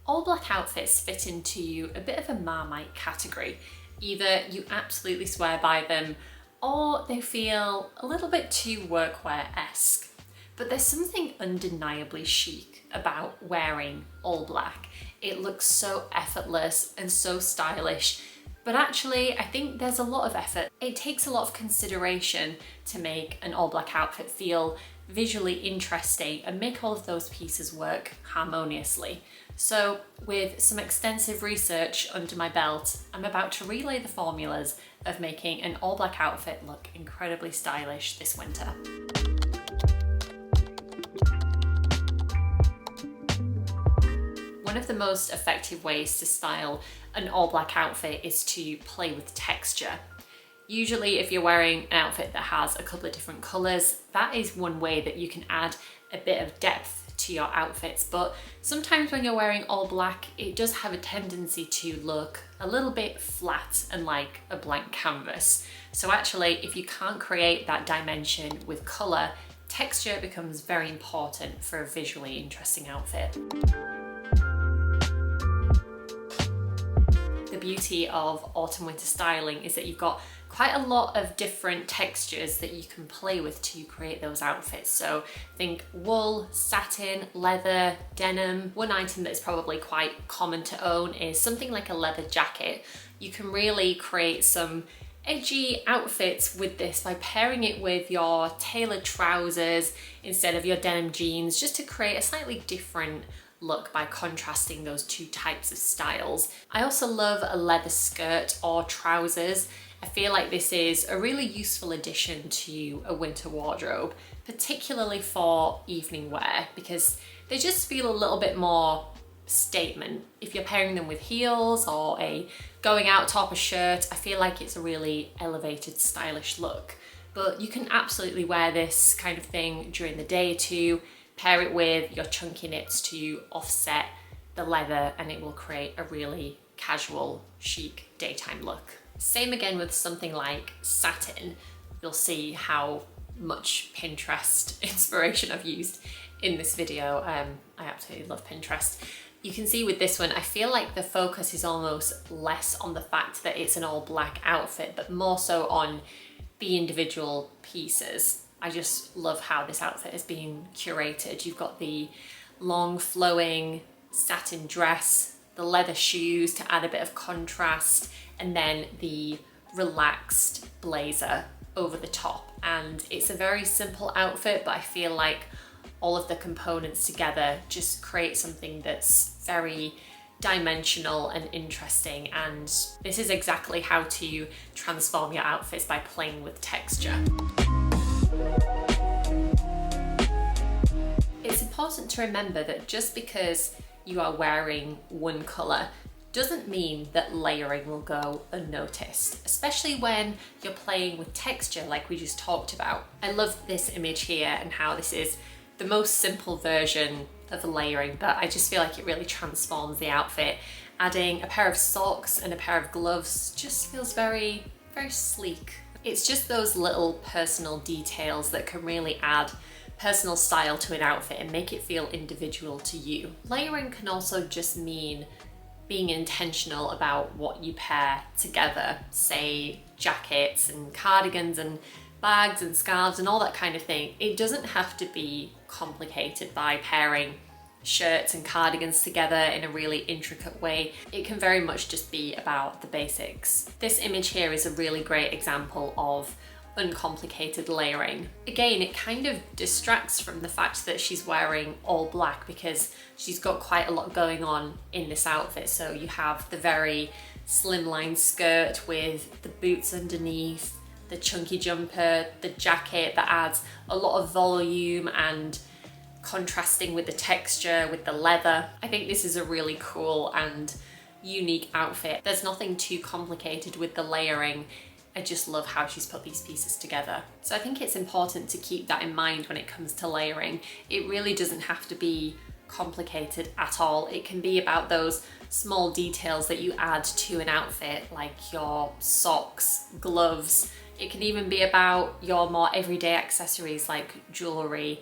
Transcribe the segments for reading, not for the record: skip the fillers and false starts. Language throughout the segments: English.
All black outfits fit into a bit of a Marmite category. Either you absolutely swear by them or they feel a little bit too workwear-esque. But there's something undeniably chic about wearing all black. It looks so effortless and so stylish, but actually I think there's a lot of effort. It takes a lot of consideration to make an all black outfit feel visually interesting and make all of those pieces work harmoniously. So with some extensive research under my belt, I'm about to relay the formulas of making an all black outfit look incredibly stylish this winter. One of the most effective ways to style an all black outfit is to play with texture. Usually if you're wearing an outfit that has a couple of different colours, that is one way that you can add a bit of depth to your outfits, but sometimes when you're wearing all black, it does have a tendency to look a little bit flat and like a blank canvas. So actually, if you can't create that dimension with colour, texture becomes very important for a visually interesting outfit. The beauty of autumn-winter styling is that you've got quite a lot of different textures that you can play with to create those outfits. So think wool, satin, leather, denim. One item that is probably quite common to own is something like a leather jacket. You can really create some edgy outfits with this by pairing it with your tailored trousers instead of your denim jeans, just to create a slightly different look by contrasting those two types of styles. I also love a leather skirt or trousers. I feel like this is a really useful addition to a winter wardrobe, particularly for evening wear, because they just feel a little bit more statement. If you're pairing them with heels or a going out top or shirt, I feel like it's a really elevated, stylish look. But you can absolutely wear this kind of thing during the day too. Pair it with your chunky knits to offset the leather and it will create a really casual, chic daytime look. Same again with something like satin. You'll see how much Pinterest inspiration I've used in this video. I absolutely love Pinterest. You can see with this one, I feel like the focus is almost less on the fact that it's an all black outfit, but more so on the individual pieces. I just love how this outfit is being curated. You've got the long flowing satin dress, the leather shoes to add a bit of contrast, and then the relaxed blazer over the top. And it's a very simple outfit, but I feel like all of the components together just create something that's very dimensional and interesting. And this is exactly how to transform your outfits, by playing with texture. It's important to remember that just because you are wearing one colour doesn't mean that layering will go unnoticed, especially when you're playing with texture like we just talked about. I love this image here and how this is the most simple version of layering, but I just feel like it really transforms the outfit. Adding a pair of socks and a pair of gloves just feels very, very sleek. It's just those little personal details that can really add personal style to an outfit and make it feel individual to you. Layering can also just mean being intentional about what you pair together, say jackets and cardigans and bags and scarves and all that kind of thing. It doesn't have to be complicated by pairing shirts and cardigans together in a really intricate way. It can very much just be about the basics. This image here is a really great example of uncomplicated layering. Again, it kind of distracts from the fact that she's wearing all black because she's got quite a lot going on in this outfit. So you have the very slimline skirt with the boots underneath, the chunky jumper, the jacket that adds a lot of volume and contrasting with the texture, with the leather. I think this is a really cool and unique outfit. There's nothing too complicated with the layering. I just love how she's put these pieces together. So I think it's important to keep that in mind when it comes to layering. It really doesn't have to be complicated at all. It can be about those small details that you add to an outfit, like your socks, gloves. It can even be about your more everyday accessories like jewelry,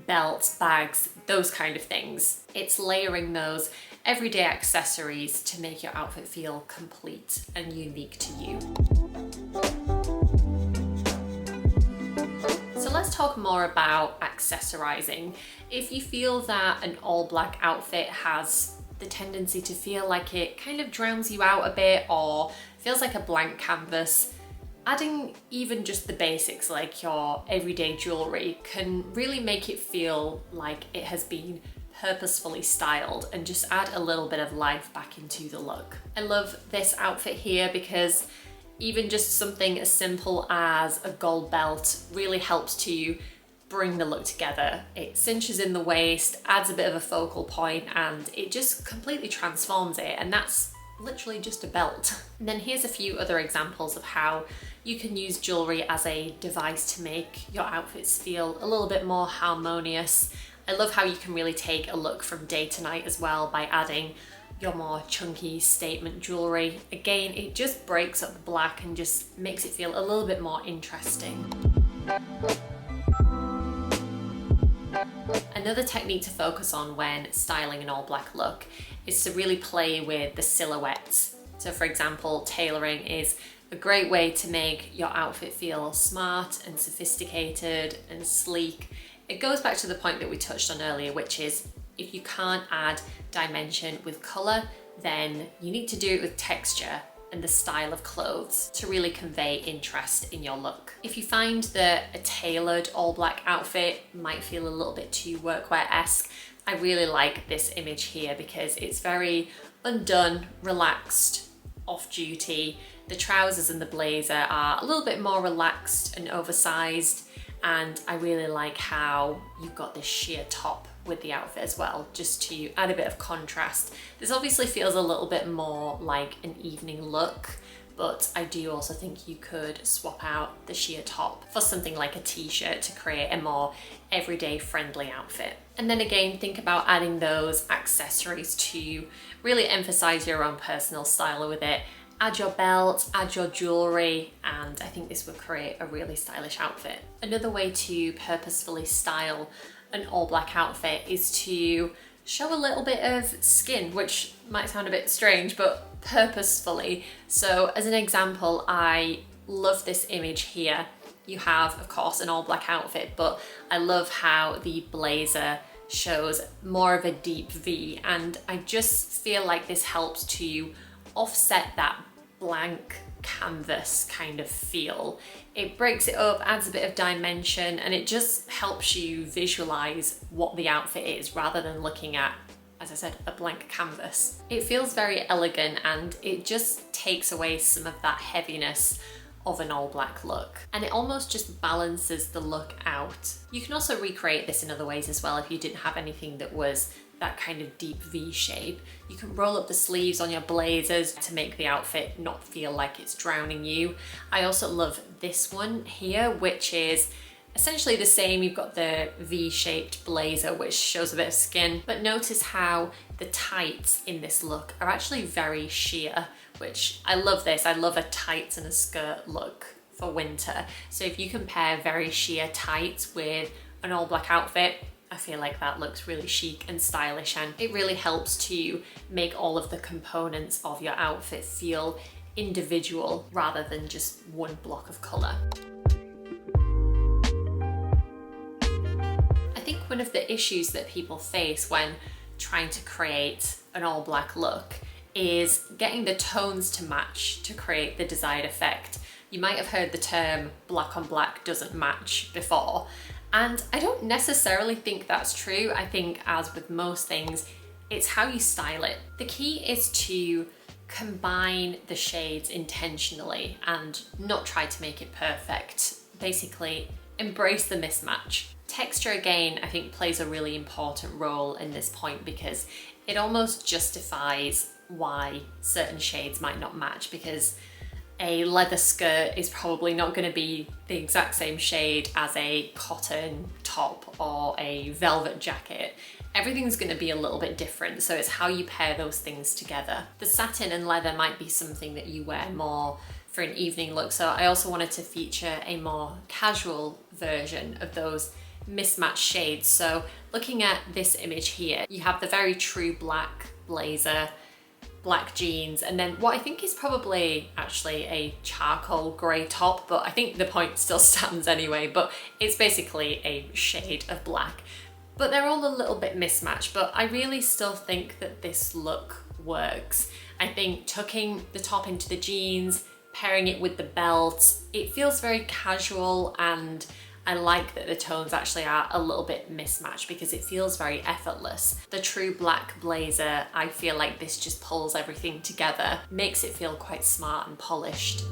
belts, bags, those kind of things. It's layering those everyday accessories to make your outfit feel complete and unique to you. So let's talk more about accessorizing. If you feel that an all black outfit has the tendency to feel like it kind of drowns you out a bit or feels like a blank canvas, adding even just the basics like your everyday jewelry can really make it feel like it has been purposefully styled and just add a little bit of life back into the look. I love this outfit here because even just something as simple as a gold belt really helps to bring the look together. It cinches in the waist, adds a bit of a focal point, and it just completely transforms it, and that's literally just a belt. And then here's a few other examples of how you can use jewelry as a device to make your outfits feel a little bit more harmonious. I love how you can really take a look from day to night as well by adding your more chunky statement jewelry. Again, it just breaks up the black and just makes it feel a little bit more interesting. Another technique to focus on when styling an all black look is to really play with the silhouettes. So for example, tailoring is a great way to make your outfit feel smart and sophisticated and sleek. It goes back to the point that we touched on earlier, which is if you can't add dimension with color, then you need to do it with texture and the style of clothes to really convey interest in your look. If you find that a tailored all black outfit might feel a little bit too workwear-esque, I really like this image here because it's very undone, relaxed, off-duty. The trousers and the blazer are a little bit more relaxed and oversized, and I really like how you've got this sheer top with the outfit as well, just to add a bit of contrast. This obviously feels a little bit more like an evening look, but I do also think you could swap out the sheer top for something like a t-shirt to create a more everyday friendly outfit. And then again, think about adding those accessories to really emphasize your own personal style with it. Add your belt, add your jewelry, and I think this would create a really stylish outfit. Another way to purposefully style an all black outfit is to show a little bit of skin, which might sound a bit strange, but purposefully. So as an example, I love this image here. You have, of course, an all black outfit, but I love how the blazer shows more of a deep V, and I just feel like this helps to offset that blank canvas kind of feel. It breaks it up, adds a bit of dimension, and it just helps you visualize what the outfit is rather than looking at, as I said, a blank canvas. It feels very elegant and it just takes away some of that heaviness of an all black look, and it almost just balances the look out. You can also recreate this in other ways as well. If you didn't have anything that was that kind of deep V shape, you can roll up the sleeves on your blazers to make the outfit not feel like it's drowning you. I also love this one here, which is essentially the same. You've got the V-shaped blazer, which shows a bit of skin, but notice how the tights in this look are actually very sheer, which I love this. I love a tights and a skirt look for winter. So if you compare very sheer tights with an all black outfit, I feel like that looks really chic and stylish, and it really helps to make all of the components of your outfit feel individual rather than just one block of color. I think one of the issues that people face when trying to create an all black look is getting the tones to match to create the desired effect. You might have heard the term black on black doesn't match before, and I don't necessarily think that's true. I think, as with most things, it's how you style it. The key is to combine the shades intentionally and not try to make it perfect. Basically, embrace the mismatch. Texture, again, I think plays a really important role in this point because it almost justifies why certain shades might not match, because a leather skirt is probably not going to be the exact same shade as a cotton top or a velvet jacket. Everything's going to be a little bit different, so it's how you pair those things together. The satin and leather might be something that you wear more for an evening look, so I also wanted to feature a more casual version of those mismatched shades. So looking at this image here, you have the very true black blazer, black jeans, and then what I think is probably actually a charcoal grey top, but I think the point still stands anyway, but it's basically a shade of black. But they're all a little bit mismatched, but I really still think that this look works. I think tucking the top into the jeans, pairing it with the belt, it feels very casual, and I like that the tones actually are a little bit mismatched because it feels very effortless. The true black blazer, I feel like this just pulls everything together, makes it feel quite smart and polished.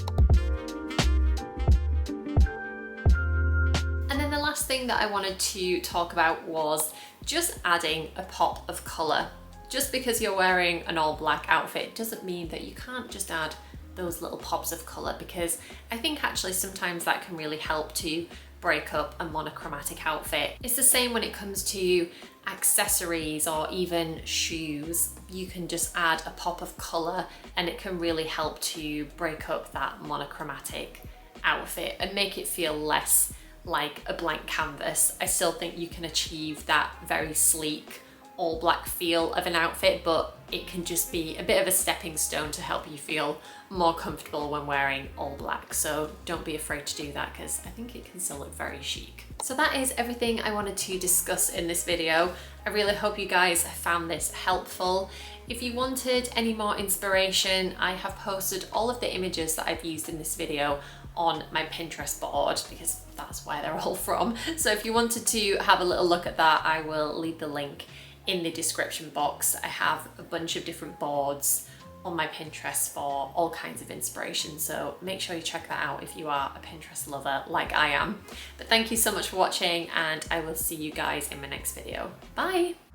And then the last thing that I wanted to talk about was just adding a pop of colour. Just because you're wearing an all black outfit doesn't mean that you can't just add those little pops of colour, because I think actually sometimes that can really help to break up a monochromatic outfit. It's the same when it comes to accessories or even shoes. You can just add a pop of colour and it can really help to break up that monochromatic outfit and make it feel less like a blank canvas. I still think you can achieve that very sleek all black feel of an outfit, but it can just be a bit of a stepping stone to help you feel more comfortable when wearing all black. So don't be afraid to do that, because I think it can still look very chic. So that is everything I wanted to discuss in this video. I really hope you guys found this helpful. If you wanted any more inspiration, I have posted all of the images that I've used in this video on my Pinterest board, because that's where they're all from. So if you wanted to have a little look at that, I will leave the link in the description box. I have a bunch of different boards on my Pinterest for all kinds of inspiration, so make sure you check that out if you are a Pinterest lover like I am. But thank you so much for watching, and I will see you guys in my next video. Bye!